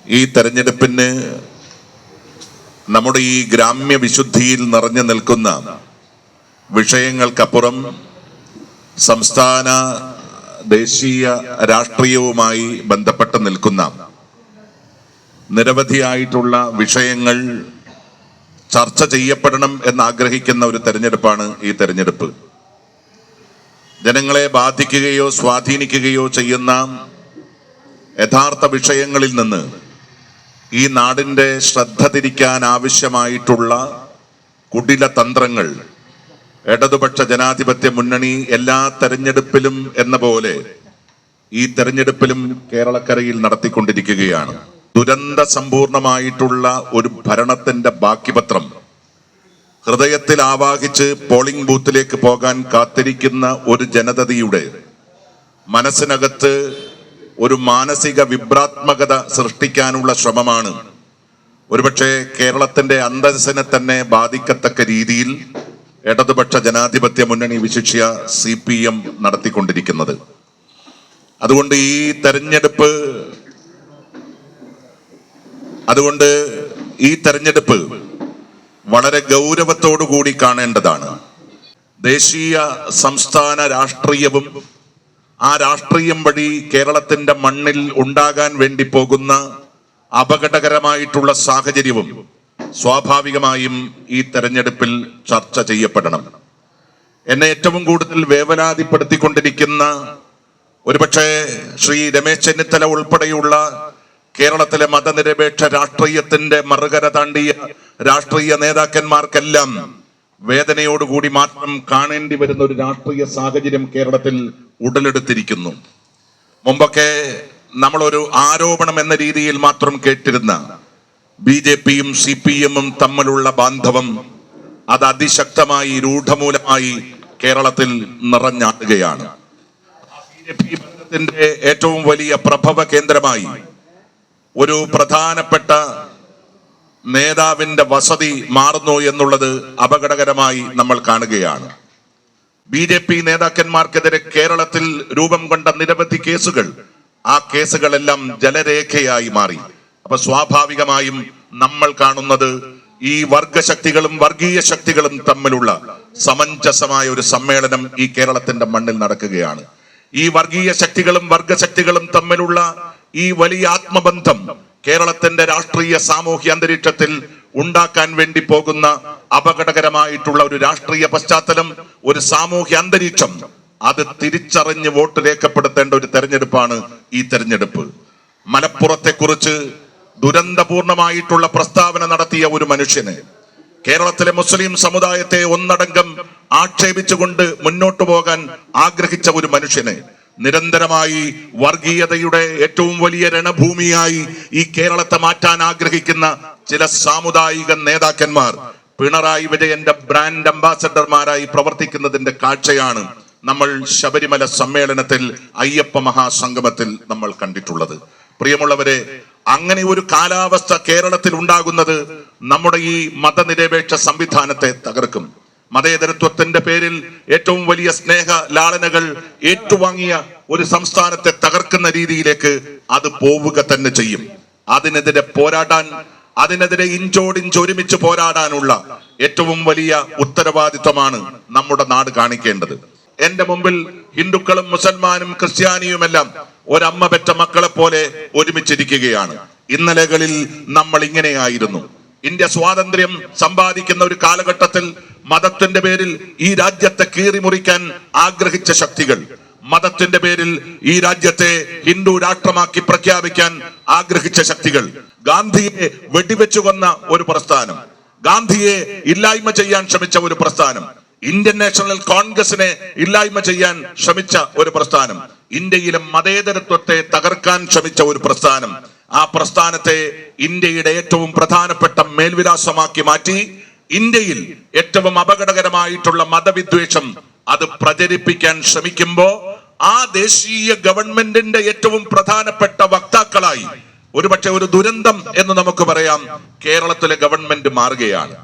ഈ തെരഞ്ഞെടുപ്പിന് നമ്മുടെ ഈ ഗ്രാമ്യ വിശുദ്ധിയിൽ നിറഞ്ഞു നിൽക്കുന്ന വിഷയങ്ങൾക്കപ്പുറം സംസ്ഥാന ദേശീയ രാഷ്ട്രീയവുമായി ബന്ധപ്പെട്ട് നിൽക്കുന്ന നിരവധിയായിട്ടുള്ള വിഷയങ്ങൾ ചർച്ച ചെയ്യപ്പെടണം എന്നാഗ്രഹിക്കുന്ന ഒരു തെരഞ്ഞെടുപ്പാണ് ഈ തെരഞ്ഞെടുപ്പ്. ജനങ്ങളെ ബാധിക്കുകയോ സ്വാധീനിക്കുകയോ ചെയ്യുന്ന യഥാർത്ഥ വിഷയങ്ങളിൽ നിന്ന് ഈ നാടിന്റെ ശ്രദ്ധ തിരിക്കാൻ ആവശ്യമായിട്ടുള്ള കുടില തന്ത്രങ്ങൾ ഇടതുപക്ഷ ജനാധിപത്യ മുന്നണി എല്ലാ തെരഞ്ഞെടുപ്പിലും എന്ന പോലെ ഈ തെരഞ്ഞെടുപ്പിലും കേരളക്കരയിൽ നടത്തിക്കൊണ്ടിരിക്കുകയാണ്. ദുരന്ത സമ്പൂർണമായിട്ടുള്ള ഒരു ഭരണത്തിന്റെ ബാക്കിപത്രം ഹൃദയത്തിൽ ആവാഹിച്ച് പോളിംഗ് ബൂത്തിലേക്ക് പോകാൻ കാത്തിരിക്കുന്ന ഒരു ജനതയുടെ മനസ്സിനകത്ത് ഒരു മാനസിക വിഭ്രാത്മകത സൃഷ്ടിക്കാനുള്ള ശ്രമമാണ് ഒരുപക്ഷെ കേരളത്തിന്റെ അന്തസ്സിനെ തന്നെ ബാധിക്കത്തക്ക രീതിയിൽ ഇടതുപക്ഷ ജനാധിപത്യ മുന്നണി വിശിഷ്യ CPM നടത്തിക്കൊണ്ടിരിക്കുന്നത്. അതുകൊണ്ട് ഈ തെരഞ്ഞെടുപ്പ് വളരെ ഗൗരവത്തോടു കൂടി കാണേണ്ടതാണ്. ദേശീയ സംസ്ഥാന രാഷ്ട്രീയവും ആ രാഷ്ട്രീയം വഴി കേരളത്തിന്റെ മണ്ണിൽ ഉണ്ടാകാൻ വേണ്ടി പോകുന്ന അപകടകരമായിട്ടുള്ള സാഹചര്യവും സ്വാഭാവികമായും ഈ തെരഞ്ഞെടുപ്പിൽ ചർച്ച ചെയ്യപ്പെടണം. എന്നെ ഏറ്റവും കൂടുതൽ വേവലാതിപ്പെടുത്തിക്കൊണ്ടിരിക്കുന്ന ഒരുപക്ഷെ ശ്രീ രമേശ് ചെന്നിത്തല ഉൾപ്പെടെയുള്ള കേരളത്തിലെ മതനിരപേക്ഷ രാഷ്ട്രീയത്തിന്റെ മറുകര താണ്ടിയ രാഷ്ട്രീയ നേതാക്കന്മാർക്കെല്ലാം വേദനയോടുകൂടി മാത്രം കാണേണ്ടി വരുന്ന ഒരു രാഷ്ട്രീയ സാഹചര്യം കേരളത്തിൽ ഉടലെടുത്തിരിക്കുന്നു. മുമ്പൊക്കെ നമ്മളൊരു ആരോപണം എന്ന രീതിയിൽ മാത്രം കേട്ടിരുന്ന BJPയും CPMഉം തമ്മിലുള്ള ബാന്ധവം അത് അതിശക്തമായി രൂഢമൂലമായി കേരളത്തിൽ നിറഞ്ഞാടുകയാണ്. BJP ബന്ധത്തിന്റെ ഏറ്റവും വലിയ പ്രഭവ കേന്ദ്രമായി ഒരു പ്രധാനപ്പെട്ട നേതാവിന്റെ വസതി മാറുന്നു എന്നുള്ളത് അപകടകരമായി നമ്മൾ കാണുകയാണ്. BJP നേതാക്കന്മാർക്കെതിരെ കേരളത്തിൽ രൂപം കൊണ്ട നിരവധി കേസുകൾ, ആ കേസുകളെല്ലാം ജലരേഖയായി മാറി. അപ്പൊ സ്വാഭാവികമായും നമ്മൾ കാണുന്നത് ഈ വർഗശക്തികളും വർഗീയ ശക്തികളും തമ്മിലുള്ള സമഞ്ജസമായ ഒരു സമ്മേളനം ഈ കേരളത്തിന്റെ മണ്ണിൽ നടക്കുകയാണ്. ഈ വർഗീയ ശക്തികളും വർഗശക്തികളും തമ്മിലുള്ള ഈ വലിയ ആത്മബന്ധം കേരളത്തിന്റെ രാഷ്ട്രീയ സാമൂഹ്യ അന്തരീക്ഷത്തിൽ ഉണ്ടാക്കാൻ വേണ്ടി പോകുന്ന അപകടകരമായിട്ടുള്ള ഒരു രാഷ്ട്രീയ പശ്ചാത്തലം, ഒരു സാമൂഹ്യ അന്തരീക്ഷം, അത് തിരിച്ചറിഞ്ഞ് വോട്ട് രേഖപ്പെടുത്തേണ്ട ഒരു തെരഞ്ഞെടുപ്പാണ് ഈ തെരഞ്ഞെടുപ്പ്. മലപ്പുറത്തെ കുറിച്ച് ദുരന്തപൂർണമായിട്ടുള്ള പ്രസ്താവന നടത്തിയ ഒരു മനുഷ്യന്, കേരളത്തിലെ മുസ്ലിം സമുദായത്തെ ഒന്നടങ്കം ആക്ഷേപിച്ചുകൊണ്ട് മുന്നോട്ടു പോകാൻ ആഗ്രഹിച്ച ഒരു മനുഷ്യന്, നിരന്തരമായി വർഗീയതയുടെ ഏറ്റവും വലിയ രണഭൂമിയായി ഈ കേരളത്തെ മാറ്റാൻ ആഗ്രഹിക്കുന്ന ചില സാമുദായിക നേതാക്കന്മാർ പിണറായി വിജയന്റെ ബ്രാൻഡ് അംബാസഡർമാരായി പ്രവർത്തിക്കുന്നതിന്റെ കാഴ്ചയാണ് നമ്മൾ ശബരിമല സമ്മേളനത്തിൽ അയ്യപ്പ മഹാസംഗമത്തിൽ നമ്മൾ കണ്ടിട്ടുള്ളത്. പ്രിയമുള്ളവരെ, അങ്ങനെ ഒരു കാലാവസ്ഥ കേരളത്തിൽ ഉണ്ടാകുന്നത് നമ്മുടെ ഈ മതനിരപേക്ഷ സംവിധാനത്തെ തകർക്കും. മതേതരത്വത്തിന്റെ പേരിൽ ഏറ്റവും വലിയ സ്നേഹ ലാളനകൾ ഏറ്റുവാങ്ങിയ ഒരു സംസ്ഥാനത്തെ തകർക്കുന്ന രീതിയിലേക്ക് അത് പോവുക തന്നെ ചെയ്യും. അതിനെതിരെ പോരാടാൻ, അതിനെതിരെ ഇഞ്ചോടിഞ്ച് ഒരുമിച്ച് പോരാടാനുള്ള ഏറ്റവും വലിയ ഉത്തരവാദിത്വമാണ് നമ്മുടെ നാട് കാണിക്കേണ്ടത്. എന്റെ മുമ്പിൽ ഹിന്ദുക്കളും മുസൽമാനും ക്രിസ്ത്യാനിയുമെല്ലാം ഒരമ്മ പെറ്റ മക്കളെ പോലെ ഒരുമിച്ചിരിക്കുകയാണ്. ഇന്നലകളിൽ നമ്മൾ ഇങ്ങനെയായിരുന്നു. ഇന്ത്യ സ്വാതന്ത്ര്യം സമ്പാദിക്കുന്ന ഒരു കാലഘട്ടത്തിൽ മതത്തിന്റെ പേരിൽ ഈ രാജ്യത്തെ കീറിമുറിക്കാൻ ആഗ്രഹിച്ച ശക്തികൾ, മതത്തിന്റെ പേരിൽ ഈ രാജ്യത്തെ ഹിന്ദു രാഷ്ട്രമാക്കി പ്രഖ്യാപിക്കാൻ ആഗ്രഹിച്ച ശക്തികൾ, ഗാന്ധിയെ വെടിവെച്ചു കൊന്ന ഒരു പ്രസ്ഥാനം, ഗാന്ധിയെ ഇല്ലായ്മ ചെയ്യാൻ ശ്രമിച്ച ഒരു പ്രസ്ഥാനം, ഇന്ത്യൻ നാഷണൽ കോൺഗ്രസിനെ ഇല്ലായ്മ ചെയ്യാൻ ശ്രമിച്ച ഒരു പ്രസ്ഥാനം, ഇന്ത്യയിലെ മതേതരത്വത്തെ തകർക്കാൻ ശ്രമിച്ച ഒരു പ്രസ്ഥാനം, ആ പ്രസ്ഥാനത്തെ ഇന്ത്യയുടെ ഏറ്റവും പ്രധാനപ്പെട്ട മേൽവിലാസമാക്കി മാറ്റി ഇന്ത്യയിൽ ഏറ്റവും അപകടകരമായിട്ടുള്ള മതവിദ്വേഷം അത് പ്രചരിപ്പിക്കാൻ ശ്രമിക്കുമ്പോ ആ ദേശീയ ഗവൺമെന്റിന്റെ ഏറ്റവും പ്രധാനപ്പെട്ട വക്താക്കളായി ഒരുപക്ഷെ ഒരു ദുരന്തം എന്ന് നമുക്ക് പറയാം, കേരളത്തിലെ ഗവൺമെന്റ് മാറുകയാണ്.